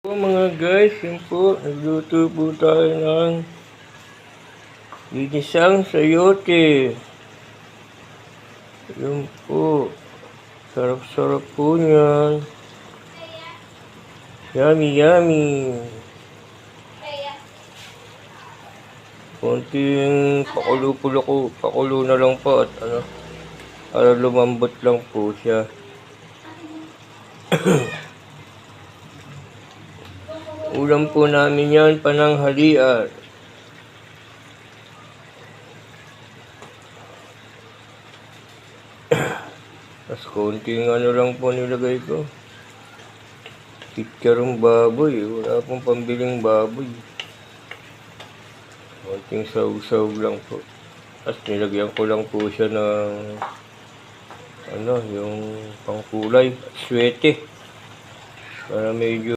Po mga guys, yun po, nagluto po tayo ng ginisang sayote. Yun po, sarap-sarap po niyan. Yummy, yummy. Konting pakulo na lang po at para lumambot lang po siya. Ulam po namin yan, pananghalian. Tapos konting lang po nilagay ko. Chicharong baboy. Wala pong pambiling baboy. Konting sausaw lang po. Tapos nilagyan ko lang po siya ng yung pangkulay, swete. Para medyo